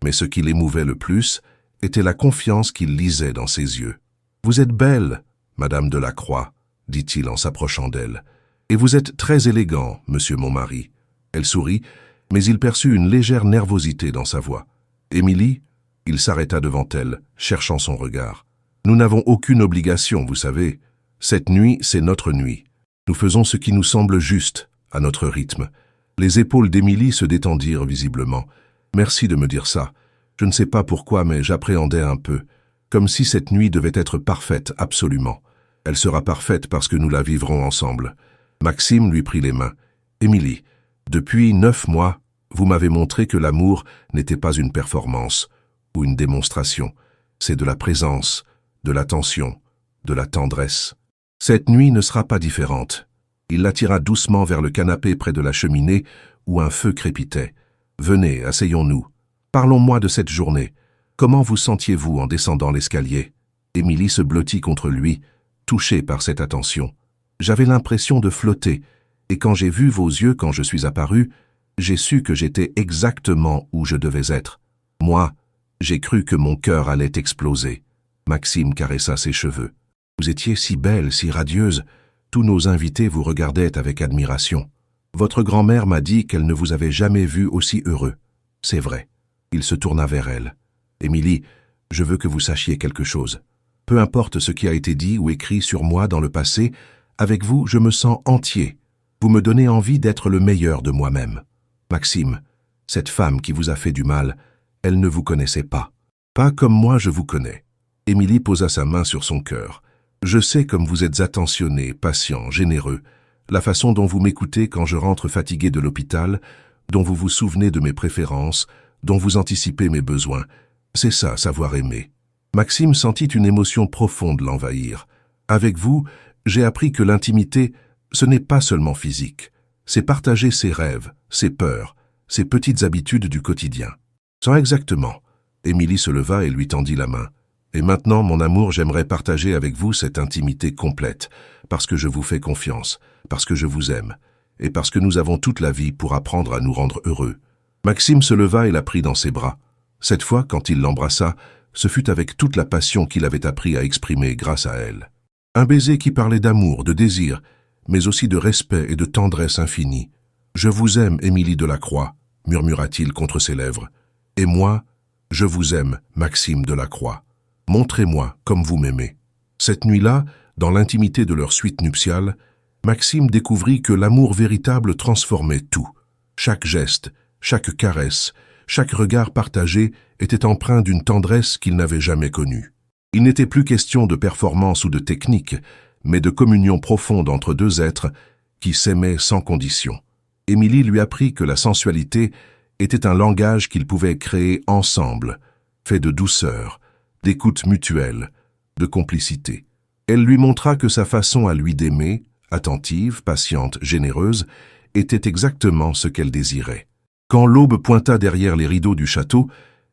mais ce qui l'émouvait le plus était la confiance qu'il lisait dans ses yeux. « Vous êtes belle, Madame de la Croix, dit-il en s'approchant d'elle, et vous êtes très élégant, monsieur mon mari. » Elle sourit, mais il perçut une légère nervosité dans sa voix. « Émilie ?» Il s'arrêta devant elle, cherchant son regard. « Nous n'avons aucune obligation, vous savez. Cette nuit, c'est notre nuit. Nous faisons ce qui nous semble juste, à notre rythme. » Les épaules d'Émilie se détendirent visiblement. « Merci de me dire ça. Je ne sais pas pourquoi, mais j'appréhendais un peu. Comme si cette nuit devait être parfaite, absolument. Elle sera parfaite parce que nous la vivrons ensemble. » Maxime lui prit les mains. « Émilie, depuis 9 mois, vous m'avez montré que l'amour n'était pas une performance ou une démonstration. C'est de la présence, de l'attention, de la tendresse. Cette nuit ne sera pas différente. » Il l'attira doucement vers le canapé près de la cheminée où un feu crépitait. « Venez, asseyons-nous. Parlons-moi de cette journée. Comment vous sentiez-vous en descendant l'escalier ?» Émilie se blottit contre lui, touchée par cette attention. « J'avais l'impression de flotter, et quand j'ai vu vos yeux quand je suis apparu, j'ai su que j'étais exactement où je devais être. Moi, j'ai cru que mon cœur allait exploser. » Maxime caressa ses cheveux. « Vous étiez si belle, si radieuse. Tous nos invités vous regardaient avec admiration. Votre grand-mère m'a dit qu'elle ne vous avait jamais vu aussi heureux. C'est vrai. » Il se tourna vers elle. « Émilie, je veux que vous sachiez quelque chose. Peu importe ce qui a été dit ou écrit sur moi dans le passé, avec vous, je me sens entier. Vous me donnez envie d'être le meilleur de moi-même. Maxime, cette femme qui vous a fait du mal, elle ne vous connaissait pas. Pas comme moi je vous connais. » Émilie posa sa main sur son cœur. « Je sais comme vous êtes attentionné, patient, généreux, la façon dont vous m'écoutez quand je rentre fatigué de l'hôpital, dont vous vous souvenez de mes préférences, dont vous anticipez mes besoins. C'est ça, savoir aimer. » Maxime sentit une émotion profonde l'envahir. « Avec vous, j'ai appris que l'intimité, ce n'est pas seulement physique. C'est partager ses rêves, ses peurs, ses petites habitudes du quotidien. » « Ça exactement. » Émilie se leva et lui tendit la main. « Et maintenant, mon amour, j'aimerais partager avec vous cette intimité complète, parce que je vous fais confiance, parce que je vous aime, et parce que nous avons toute la vie pour apprendre à nous rendre heureux. » Maxime se leva et la prit dans ses bras. Cette fois, quand il l'embrassa, ce fut avec toute la passion qu'il avait appris à exprimer grâce à elle. Un baiser qui parlait d'amour, de désir, mais aussi de respect et de tendresse infinie. « Je vous aime, Émilie de la Croix, » murmura-t-il contre ses lèvres. « Et moi, je vous aime, Maxime de la Croix. Montrez-moi comme vous m'aimez. » Cette nuit-là, dans l'intimité de leur suite nuptiale, Maxime découvrit que l'amour véritable transformait tout. Chaque geste, chaque caresse, chaque regard partagé était empreint d'une tendresse qu'il n'avait jamais connue. Il n'était plus question de performance ou de technique, mais de communion profonde entre deux êtres qui s'aimaient sans condition. Émilie lui apprit que la sensualité était un langage qu'ils pouvaient créer ensemble, fait de douceur, d'écoute mutuelle, de complicité. Elle lui montra que sa façon à lui d'aimer, attentive, patiente, généreuse, était exactement ce qu'elle désirait. Quand l'aube pointa derrière les rideaux du château,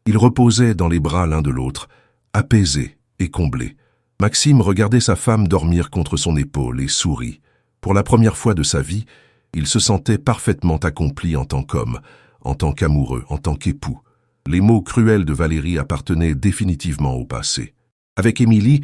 ils reposaient dans les bras l'un de l'autre, apaisés et comblés. Maxime regardait sa femme dormir contre son épaule et sourit. Pour la première fois de sa vie, il se sentait parfaitement accompli en tant qu'homme, en tant qu'amoureux, en tant qu'époux. Les mots cruels de Valérie appartenaient définitivement au passé. Avec Émilie,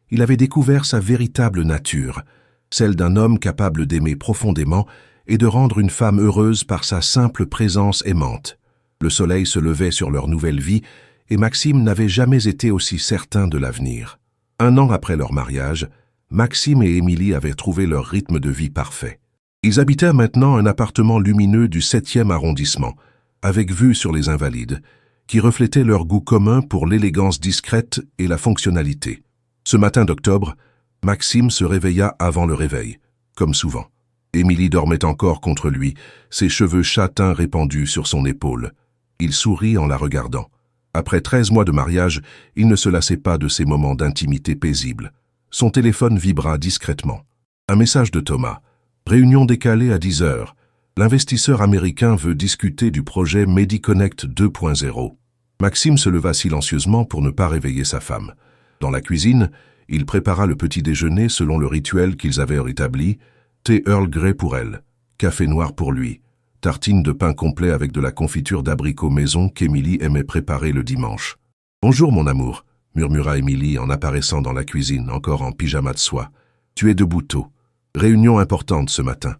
il avait découvert sa véritable nature, celle d'un homme capable d'aimer profondément et de rendre une femme heureuse par sa simple présence aimante. Le soleil se levait sur leur nouvelle vie et Maxime n'avait jamais été aussi certain de l'avenir. 1 an après leur mariage, Maxime et Émilie avaient trouvé leur rythme de vie parfait. Ils habitaient maintenant un appartement lumineux du 7e arrondissement, avec vue sur les Invalides, qui reflétait leur goût commun pour l'élégance discrète et la fonctionnalité. Ce matin d'octobre, Maxime se réveilla avant le réveil, comme souvent. Émilie dormait encore contre lui, ses cheveux châtains répandus sur son épaule. Il sourit en la regardant. « Après 13 mois de mariage, il ne se lassait pas de ces moments d'intimité paisible. Son téléphone vibra discrètement. Un message de Thomas. Réunion décalée à 10 heures. L'investisseur américain veut discuter du projet MediConnect 2.0. Maxime se leva silencieusement pour ne pas réveiller sa femme. Dans la cuisine, il prépara le petit déjeuner selon le rituel qu'ils avaient établi, thé Earl Grey pour elle, café noir pour lui, tartine de pain complet avec de la confiture d'abricot maison qu'Émilie aimait préparer le dimanche. « Bonjour mon amour », murmura Émilie en apparaissant dans la cuisine, encore en pyjama de soie. « Tu es debout tôt. Réunion importante ce matin. »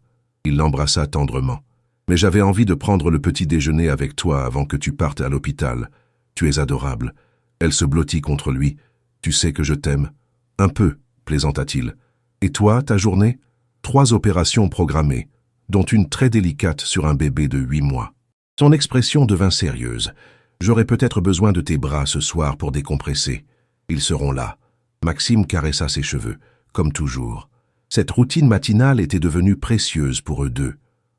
Il l'embrassa tendrement. « Mais j'avais envie de prendre le petit déjeuner avec toi avant que tu partes à l'hôpital. Tu es adorable. » Elle se blottit contre lui. « Tu sais que je t'aime. »« Un peu, » plaisanta-t-il. « Et toi, ta journée ?» 3 opérations programmées, dont une très délicate sur un bébé de 8 mois. Son expression devint sérieuse. « J'aurai peut-être besoin de tes bras ce soir pour décompresser. Ils seront là. » Maxime caressa ses cheveux, comme toujours. Cette routine matinale était devenue précieuse pour eux deux.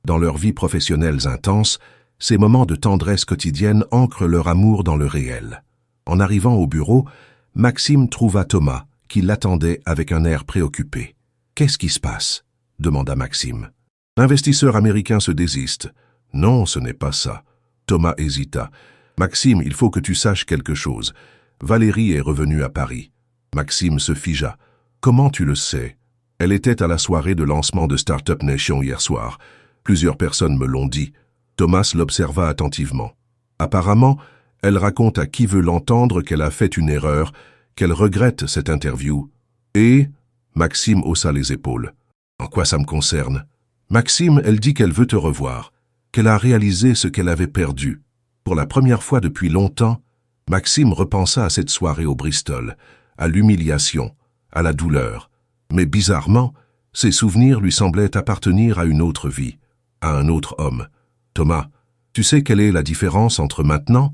Dans leurs vies professionnelles intenses, ces moments de tendresse quotidienne ancrent leur amour dans le réel. En arrivant au bureau, Maxime trouva Thomas, qui l'attendait avec un air préoccupé. « Qu'est-ce qui se passe ?» demanda Maxime. L'investisseur américain se désiste. « Non, ce n'est pas ça. » Thomas hésita. « Maxime, il faut que tu saches quelque chose. Valérie est revenue à Paris. » Maxime se figea. « Comment tu le sais ?» Elle était à la soirée de lancement de Startup Nation hier soir. Plusieurs personnes me l'ont dit. Thomas l'observa attentivement. Apparemment, elle raconte à qui veut l'entendre qu'elle a fait une erreur, qu'elle regrette cette interview. Et Maxime haussa les épaules. En quoi ça me concerne? Maxime, elle dit qu'elle veut te revoir, qu'elle a réalisé ce qu'elle avait perdu. Pour la première fois depuis longtemps, Maxime repensa à cette soirée au Bristol, à l'humiliation, à la douleur. Mais bizarrement, ces souvenirs lui semblaient appartenir à une autre vie, à un autre homme. Thomas, tu sais quelle est la différence entre maintenant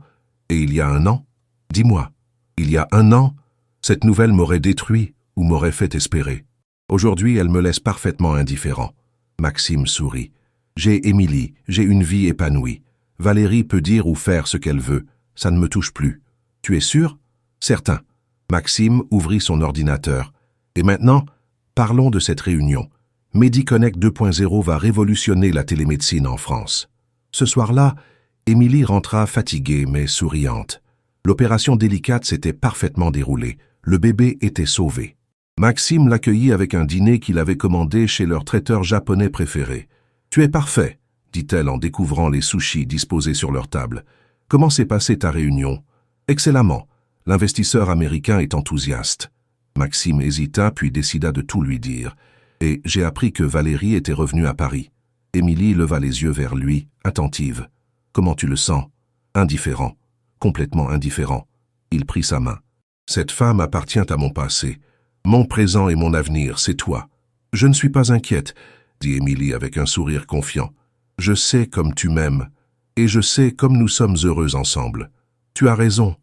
et il y a 1 an? Dis-moi, il y a 1 an, cette nouvelle m'aurait détruit ou m'aurait fait espérer. Aujourd'hui, elle me laisse parfaitement indifférent. Maxime sourit. J'ai Émilie, j'ai une vie épanouie. Valérie peut dire ou faire ce qu'elle veut, ça ne me touche plus. Tu es sûr? Certain. Maxime ouvrit son ordinateur. Et maintenant, parlons de cette réunion. MediConnect 2.0 va révolutionner la télémédecine en France. Ce soir-là, Émilie rentra fatiguée mais souriante. L'opération délicate s'était parfaitement déroulée. Le bébé était sauvé. Maxime l'accueillit avec un dîner qu'il avait commandé chez leur traiteur japonais préféré. « Tu es parfait », dit-elle en découvrant les sushis disposés sur leur table. « Comment s'est passée ta réunion ?»« Excellemment. L'investisseur américain est enthousiaste. » Maxime hésita puis décida de tout lui dire. « Et j'ai appris que Valérie était revenue à Paris. » Émilie leva les yeux vers lui, attentive. « Comment tu le sens ?»« Indifférent. Complètement indifférent. » Il prit sa main. « Cette femme appartient à mon passé. Mon présent et mon avenir, c'est toi. »« Je ne suis pas inquiète, » dit Émilie avec un sourire confiant. « Je sais comme tu m'aimes, et je sais comme nous sommes heureux ensemble. »« Tu as raison. »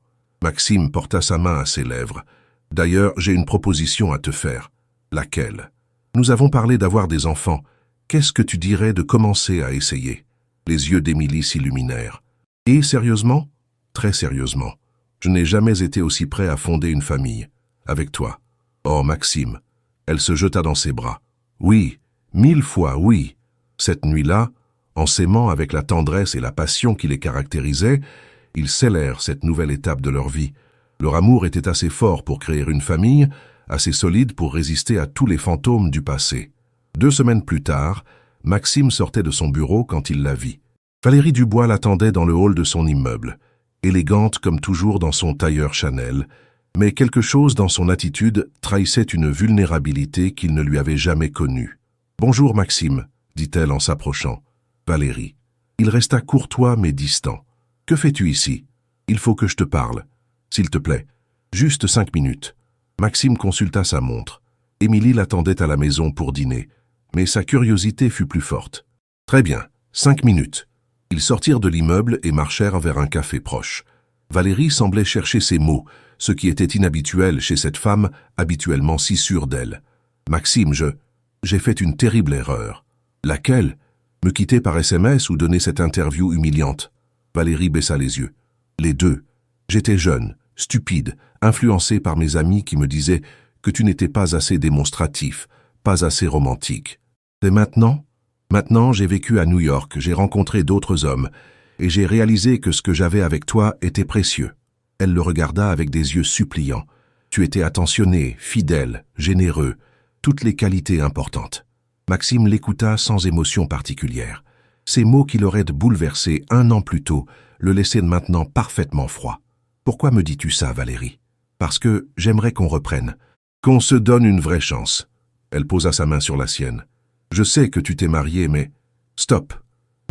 Maxime porta sa main à ses lèvres. « D'ailleurs, j'ai une proposition à te faire. »« Laquelle ?»« Nous avons parlé d'avoir des enfants. Qu'est-ce que tu dirais de commencer à essayer ?» Les yeux d'Émilie s'illuminèrent. « Et sérieusement ?»« Très sérieusement. Je n'ai jamais été aussi prêt à fonder une famille. Avec toi. » Oh, Maxime. Elle se jeta dans ses bras. Oui, 1000 fois oui. Cette nuit-là, en s'aimant avec la tendresse et la passion qui les caractérisaient, ils scellèrent cette nouvelle étape de leur vie. Leur amour était assez fort pour créer une famille, assez solide pour résister à tous les fantômes du passé. 2 semaines plus tard, Maxime sortait de son bureau quand il la vit. Valérie Dubois l'attendait dans le hall de son immeuble, élégante comme toujours dans son tailleur Chanel, mais quelque chose dans son attitude trahissait une vulnérabilité qu'il ne lui avait jamais connue. « Bonjour Maxime », dit-elle en s'approchant. « Valérie. » Il resta courtois mais distant. « Que fais-tu ici? Il faut que je te parle. S'il te plaît. Juste 5 minutes. » Maxime consulta sa montre. Émilie l'attendait à la maison pour dîner, mais sa curiosité fut plus forte. « Très bien, 5 minutes. » Ils sortirent de l'immeuble et marchèrent vers un café proche. Valérie semblait chercher ses mots, ce qui était inhabituel chez cette femme habituellement si sûre d'elle. « Maxime, j'ai fait une terrible erreur. »« Laquelle? Me quitter par SMS ou donner cette interview humiliante ?» Valérie baissa les yeux. « Les deux. J'étais jeune, stupide, influencé par mes amis qui me disaient que tu n'étais pas assez démonstratif, pas assez romantique. Et maintenant, j'ai vécu à New York, j'ai rencontré d'autres hommes, et j'ai réalisé que ce que j'avais avec toi était précieux. Elle le regarda avec des yeux suppliants. Tu étais attentionné, fidèle, généreux, toutes les qualités importantes. Maxime l'écouta sans émotion particulière. Ces mots qui l'auraient bouleversé 1 an plus tôt le laissaient maintenant parfaitement froid. Pourquoi me dis-tu ça, Valérie? Parce que j'aimerais qu'on reprenne, qu'on se donne une vraie chance. Elle posa sa main sur la sienne. Je sais que tu t'es mariée, mais... Stop!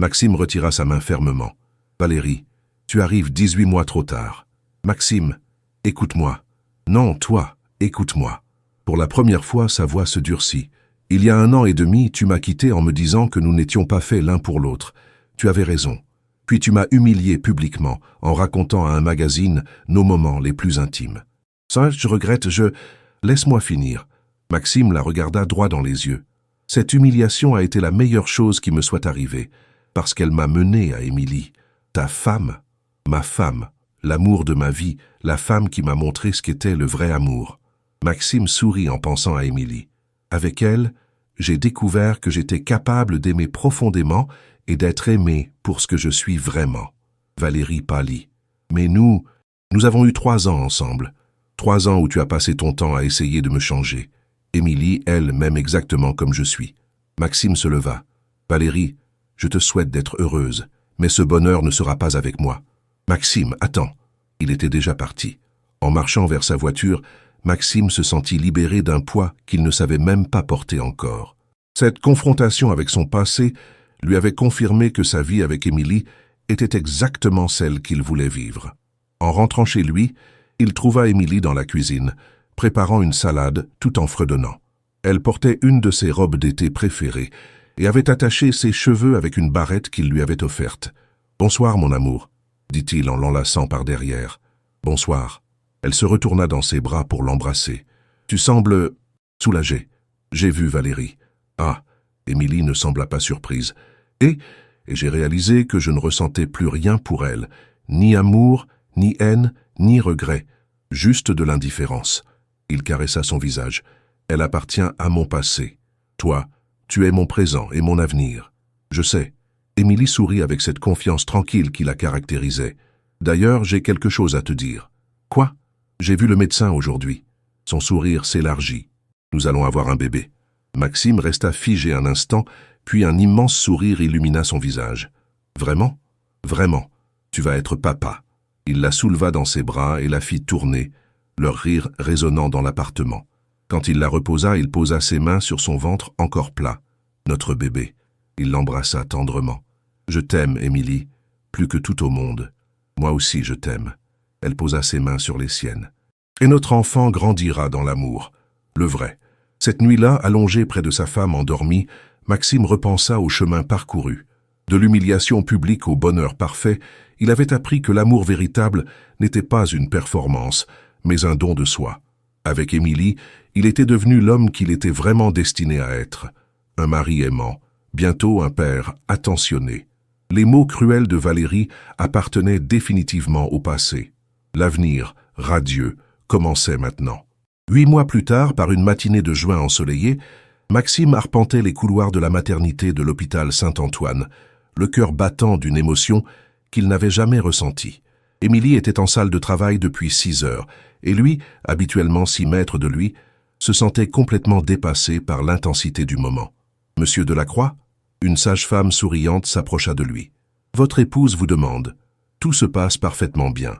Maxime retira sa main fermement. Valérie, tu arrives 18 mois trop tard. Maxime, écoute-moi. Non, toi, écoute-moi. Pour la première fois, sa voix se durcit. Il y a 1 an et demi, tu m'as quitté en me disant que nous n'étions pas faits l'un pour l'autre. Tu avais raison. Puis tu m'as humilié publiquement en racontant à un magazine nos moments les plus intimes. Ça, je regrette, Laisse-moi finir. Maxime la regarda droit dans les yeux. Cette humiliation a été la meilleure chose qui me soit arrivée, parce qu'elle m'a mené à Émilie, ta femme, ma femme, l'amour de ma vie, la femme qui m'a montré ce qu'était le vrai amour. Maxime sourit en pensant à Émilie. Avec elle, j'ai découvert que j'étais capable d'aimer profondément et d'être aimé pour ce que je suis vraiment. Valérie pâlit. Mais nous avons eu 3 ans ensemble. 3 ans où tu as passé ton temps à essayer de me changer. Émilie, elle, m'aime exactement comme je suis. Maxime se leva. Valérie, je te souhaite d'être heureuse, mais ce bonheur ne sera pas avec moi. Maxime, attends. Il était déjà parti. En marchant vers sa voiture, Maxime se sentit libéré d'un poids qu'il ne savait même pas porter encore. Cette confrontation avec son passé lui avait confirmé que sa vie avec Émilie était exactement celle qu'il voulait vivre. En rentrant chez lui, il trouva Émilie dans la cuisine, préparant une salade tout en fredonnant. Elle portait une de ses robes d'été préférées et avait attaché ses cheveux avec une barrette qu'il lui avait offerte. « Bonsoir, mon amour », dit-il en l'enlaçant par derrière. « Bonsoir ». Elle se retourna dans ses bras pour l'embrasser. « Tu sembles soulagée. J'ai vu Valérie. » Ah, Émilie ne sembla pas surprise. Et j'ai réalisé que je ne ressentais plus rien pour elle, ni amour, ni haine, ni regret, juste de l'indifférence. Il caressa son visage. Elle appartient à mon passé. Toi, tu es mon présent et mon avenir. Je sais. Émilie sourit avec cette confiance tranquille qui la caractérisait. D'ailleurs, j'ai quelque chose à te dire. Quoi? J'ai vu le médecin aujourd'hui. Son sourire s'élargit. Nous allons avoir un bébé. Maxime resta figé un instant, puis un immense sourire illumina son visage. Vraiment? Vraiment. Tu vas être papa. Il la souleva dans ses bras et la fit tourner, leur rire résonnant dans l'appartement. Quand il la reposa, il posa ses mains sur son ventre encore plat. Notre bébé. Il l'embrassa tendrement. Je t'aime, Émilie, plus que tout au monde. Moi aussi je t'aime. Elle posa ses mains sur les siennes. Et notre enfant grandira dans l'amour. Le vrai. Cette nuit-là, allongé près de sa femme endormie, Maxime repensa au chemin parcouru. De l'humiliation publique au bonheur parfait, il avait appris que l'amour véritable n'était pas une performance, mais un don de soi. Avec Émilie, il était devenu l'homme qu'il était vraiment destiné à être. Un mari aimant, bientôt un père attentionné. Les mots cruels de Valérie appartenaient définitivement au passé. L'avenir, radieux, commençait maintenant. 8 mois plus tard, par une matinée de juin ensoleillée, Maxime arpentait les couloirs de la maternité de l'hôpital Saint-Antoine, le cœur battant d'une émotion qu'il n'avait jamais ressentie. Émilie était en salle de travail depuis 6 heures, et lui, habituellement si maître de lui, se sentait complètement dépassé par l'intensité du moment. « Monsieur Delacroix ?» Une sage-femme souriante s'approcha de lui. « Votre épouse vous demande. » Tout se passe parfaitement bien.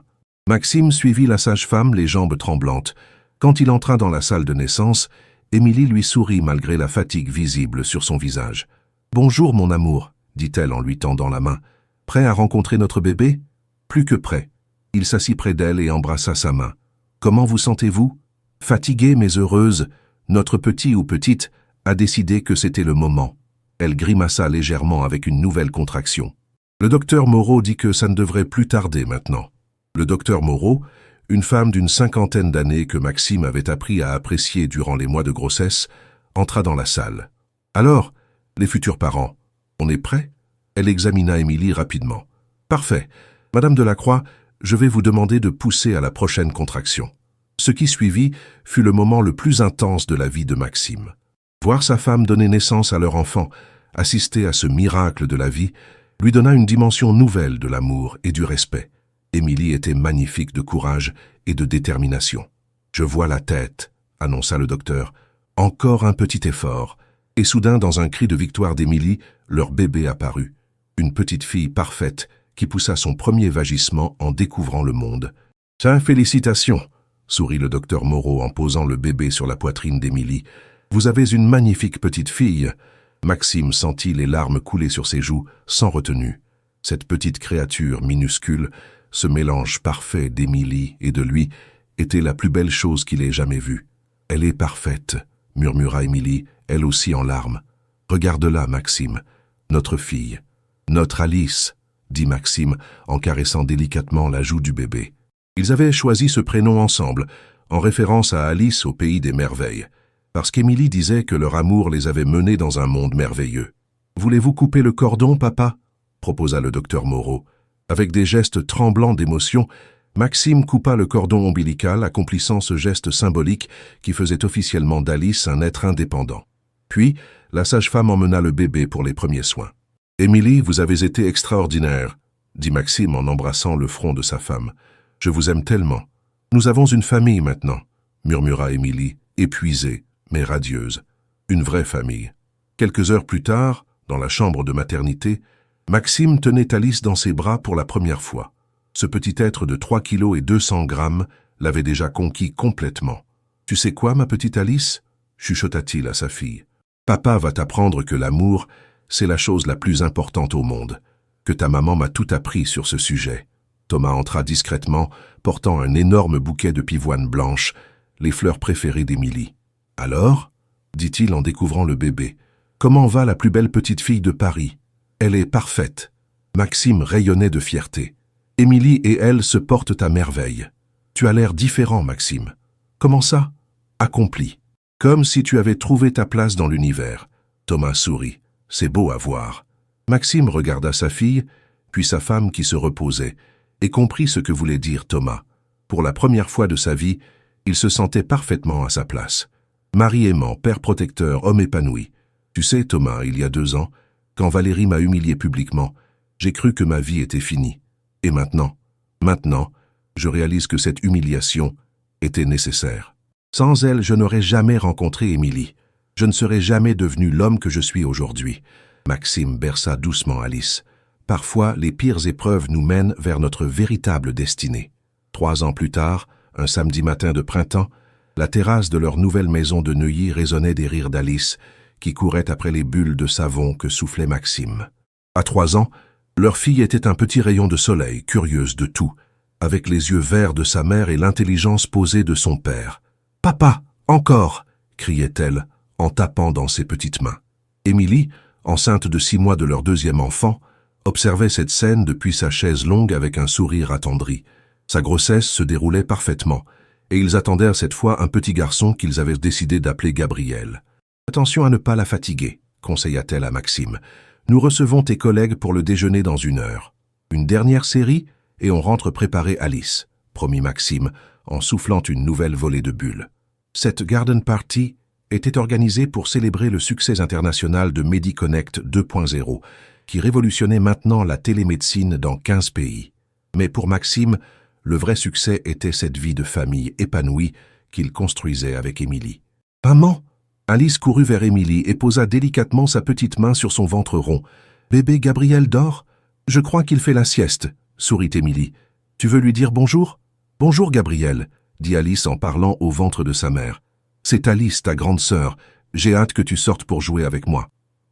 Maxime suivit la sage-femme les jambes tremblantes. Quand il entra dans la salle de naissance, Émilie lui sourit malgré la fatigue visible sur son visage. « Bonjour, mon amour », dit-elle en lui tendant la main. « Prêt à rencontrer notre bébé ?»« Plus que prêt. » Il s'assit près d'elle et embrassa sa main. « Comment vous sentez-vous ?»« Fatiguée mais heureuse, notre petit ou petite a décidé que c'était le moment. » Elle grimaça légèrement avec une nouvelle contraction. Le docteur Moreau dit que ça ne devrait plus tarder maintenant. Le docteur Moreau, une femme d'une 50aine d'années que Maxime avait appris à apprécier durant les mois de grossesse, entra dans la salle. « Alors, les futurs parents, on est prêts ?» Elle examina Émilie rapidement. « Parfait. Madame Delacroix, je vais vous demander de pousser à la prochaine contraction. » Ce qui suivit fut le moment le plus intense de la vie de Maxime. Voir sa femme donner naissance à leur enfant, assister à ce miracle de la vie, lui donna une dimension nouvelle de l'amour et du respect. Émilie était magnifique de courage et de détermination. « Je vois la tête », annonça le docteur. « Encore un petit effort. » Et soudain, dans un cri de victoire d'Émilie, leur bébé apparut. Une petite fille parfaite qui poussa son premier vagissement en découvrant le monde. « Tiens, félicitations !» sourit le docteur Moreau en posant le bébé sur la poitrine d'Émilie. « Vous avez une magnifique petite fille. » Maxime sentit les larmes couler sur ses joues, sans retenue. Cette petite créature minuscule, ce mélange parfait d'Émilie et de lui, était la plus belle chose qu'il ait jamais vue. « Elle est parfaite », murmura Émilie, elle aussi en larmes. « Regarde-la, Maxime, notre fille. »« Notre Alice », dit Maxime en caressant délicatement la joue du bébé. Ils avaient choisi ce prénom ensemble, en référence à Alice au pays des merveilles, parce qu'Émilie disait que leur amour les avait menés dans un monde merveilleux. « Voulez-vous couper le cordon, papa ?» proposa le docteur Moreau. Avec des gestes tremblants d'émotion, Maxime coupa le cordon ombilical, accomplissant ce geste symbolique qui faisait officiellement d'Alice un être indépendant. Puis, la sage-femme emmena le bébé pour les premiers soins. « Émilie, vous avez été extraordinaire », dit Maxime en embrassant le front de sa femme. « Je vous aime tellement. Nous avons une famille maintenant, » murmura Émilie, épuisée, mais radieuse. Une vraie famille. Quelques heures plus tard, dans la chambre de maternité, Maxime tenait Alice dans ses bras pour la première fois. Ce petit être de 3 kilos et 200 grammes l'avait déjà conquis complètement. « Tu sais quoi, ma petite Alice ?» chuchota-t-il à sa fille. « Papa va t'apprendre que l'amour, c'est la chose la plus importante au monde, que ta maman m'a tout appris sur ce sujet. » Thomas entra discrètement, portant un énorme bouquet de pivoines blanches, les fleurs préférées d'Émilie. « Alors ?» dit-il en découvrant le bébé. « Comment va la plus belle petite fille de Paris ? Elle est parfaite. » Maxime rayonnait de fierté. « Émilie et elle se portent à merveille. Tu as l'air différent, Maxime. Comment ça ? Accompli. Comme si tu avais trouvé ta place dans l'univers. » Thomas sourit. « C'est beau à voir. » Maxime regarda sa fille, puis sa femme qui se reposait, et comprit ce que voulait dire Thomas. Pour la première fois de sa vie, il se sentait parfaitement à sa place. Mari aimant, père protecteur, homme épanoui. Tu sais, Thomas, il y a 2 ans, quand Valérie m'a humilié publiquement, j'ai cru que ma vie était finie. Et maintenant, je réalise que cette humiliation était nécessaire. Sans elle, je n'aurais jamais rencontré Émilie. Je ne serais jamais devenu l'homme que je suis aujourd'hui. Maxime berça doucement Alice. Parfois, les pires épreuves nous mènent vers notre véritable destinée. 3 ans plus tard, un samedi matin de printemps, la terrasse de leur nouvelle maison de Neuilly résonnait des rires d'Alice, qui courait après les bulles de savon que soufflait Maxime. À 3 ans, leur fille était un petit rayon de soleil, curieuse de tout, avec les yeux verts de sa mère et l'intelligence posée de son père. « Papa, encore !» criait-elle, en tapant dans ses petites mains. Émilie, enceinte de 6 mois de leur 2e enfant, observait cette scène depuis sa chaise longue avec un sourire attendri. Sa grossesse se déroulait parfaitement, et ils attendèrent cette fois un petit garçon qu'ils avaient décidé d'appeler Gabriel. « Attention à ne pas la fatiguer », conseilla-t-elle à Maxime. « Nous recevons tes collègues pour le déjeuner dans 1 heure. Une dernière série, et on rentre préparer Alice », promit Maxime, en soufflant une nouvelle volée de bulles. Cette garden party était organisée pour célébrer le succès international de MediConnect 2.0, qui révolutionnait maintenant la télémédecine dans 15 pays. Mais pour Maxime, le vrai succès était cette vie de famille épanouie qu'il construisait avec Émilie. « Maman !» Alice courut vers Émilie et posa délicatement sa petite main sur son ventre rond. « Bébé Gabriel dort ? Je crois qu'il fait la sieste, » sourit Émilie. « Tu veux lui dire bonjour ? »« Bonjour Gabriel », dit Alice en parlant au ventre de sa mère. « C'est Alice, ta grande sœur. J'ai hâte que tu sortes pour jouer avec moi. »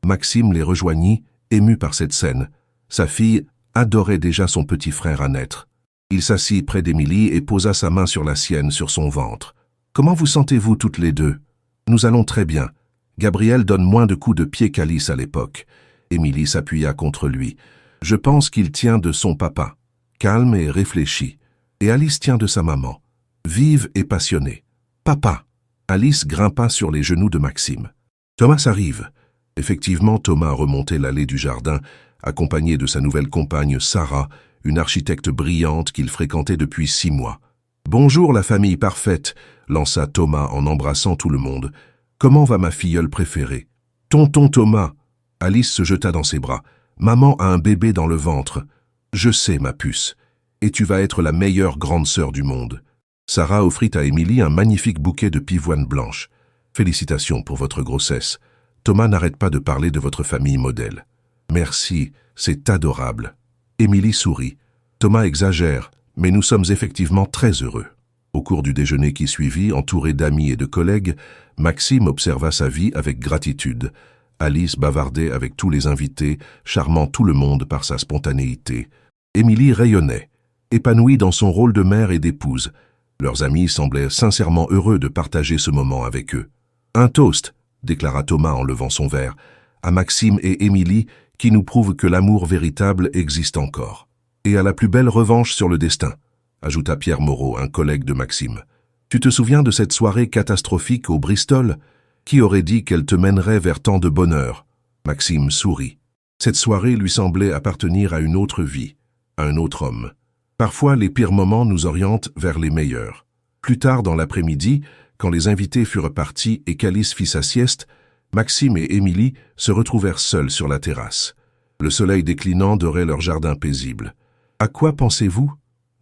Maxime les rejoignit, ému par cette scène. Sa fille adorait déjà son petit frère à naître. Il s'assit près d'Émilie et posa sa main sur la sienne, sur son ventre. « Comment vous sentez-vous toutes les deux ? » « Nous allons très bien. Gabriel donne moins de coups de pied qu'Alice à l'époque. » Émilie s'appuya contre lui. « Je pense qu'il tient de son papa, calme et réfléchi. Et Alice tient de sa maman, vive et passionnée. Papa !» Alice grimpa sur les genoux de Maxime. « Thomas arrive. » Effectivement, Thomas remontait l'allée du jardin, accompagné de sa nouvelle compagne Sarah, une architecte brillante qu'il fréquentait depuis 6 mois. « Bonjour la famille parfaite !» lança Thomas en embrassant tout le monde. « Comment va ma filleule préférée ?»« Tonton Thomas !» Alice se jeta dans ses bras. « Maman a un bébé dans le ventre. »« Je sais, ma puce. Et tu vas être la meilleure grande sœur du monde. » Sarah offrit à Émilie un magnifique bouquet de pivoine blanche. « Félicitations pour votre grossesse. Thomas n'arrête pas de parler de votre famille modèle. »« Merci, c'est adorable. » Émilie sourit. « Thomas exagère, mais nous sommes effectivement très heureux. » Au cours du déjeuner qui suivit, entouré d'amis et de collègues, Maxime observa sa vie avec gratitude. Alice bavardait avec tous les invités, charmant tout le monde par sa spontanéité. Émilie rayonnait, épanouie dans son rôle de mère et d'épouse. Leurs amis semblaient sincèrement heureux de partager ce moment avec eux. « Un toast !» déclara Thomas en levant son verre, « à Maxime et Émilie qui nous prouvent que l'amour véritable existe encore. Et à la plus belle revanche sur le destin !» ajouta Pierre Moreau, un collègue de Maxime. « Tu te souviens de cette soirée catastrophique au Bristol ? Qui aurait dit qu'elle te mènerait vers tant de bonheur ?» Maxime sourit. Cette soirée lui semblait appartenir à une autre vie, à un autre homme. Parfois, les pires moments nous orientent vers les meilleurs. Plus tard dans l'après-midi, quand les invités furent partis et qu'Alice fit sa sieste, Maxime et Émilie se retrouvèrent seuls sur la terrasse. Le soleil déclinant dorait leur jardin paisible. « À quoi pensez-vous »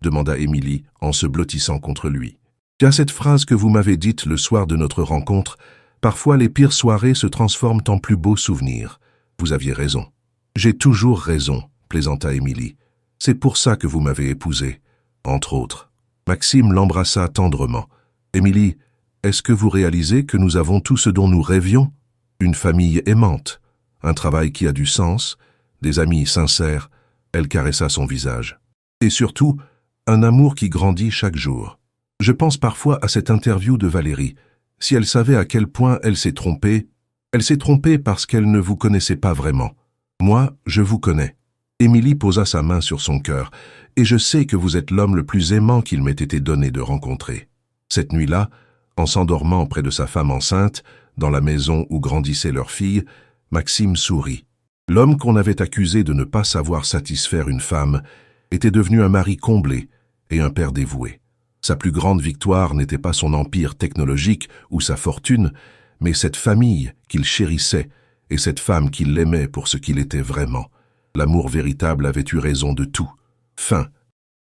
demanda Émilie en se blottissant contre lui. « À cette phrase que vous m'avez dite le soir de notre rencontre, parfois les pires soirées se transforment en plus beaux souvenirs. Vous aviez raison. »« J'ai toujours raison, » plaisanta Émilie. « C'est pour ça que vous m'avez épousée, entre autres. » Maxime l'embrassa tendrement. « Émilie, est-ce que vous réalisez que nous avons tout ce dont nous rêvions ? Une famille aimante, un travail qui a du sens, des amis sincères. » Elle caressa son visage. « Et surtout, un amour qui grandit chaque jour. Je pense parfois à cette interview de Valérie. Si elle savait à quel point elle s'est trompée parce qu'elle ne vous connaissait pas vraiment. Moi, je vous connais. » Émilie posa sa main sur son cœur. « Et je sais que vous êtes l'homme le plus aimant qu'il m'ait été donné de rencontrer. » Cette nuit-là, en s'endormant près de sa femme enceinte, dans la maison où grandissait leur fille, Maxime sourit. L'homme qu'on avait accusé de ne pas savoir satisfaire une femme était devenu un mari comblé et un père dévoué. Sa plus grande victoire n'était pas son empire technologique ou sa fortune, mais cette famille qu'il chérissait et cette femme qu'il aimait pour ce qu'il était vraiment. L'amour véritable avait eu raison de tout. Fin.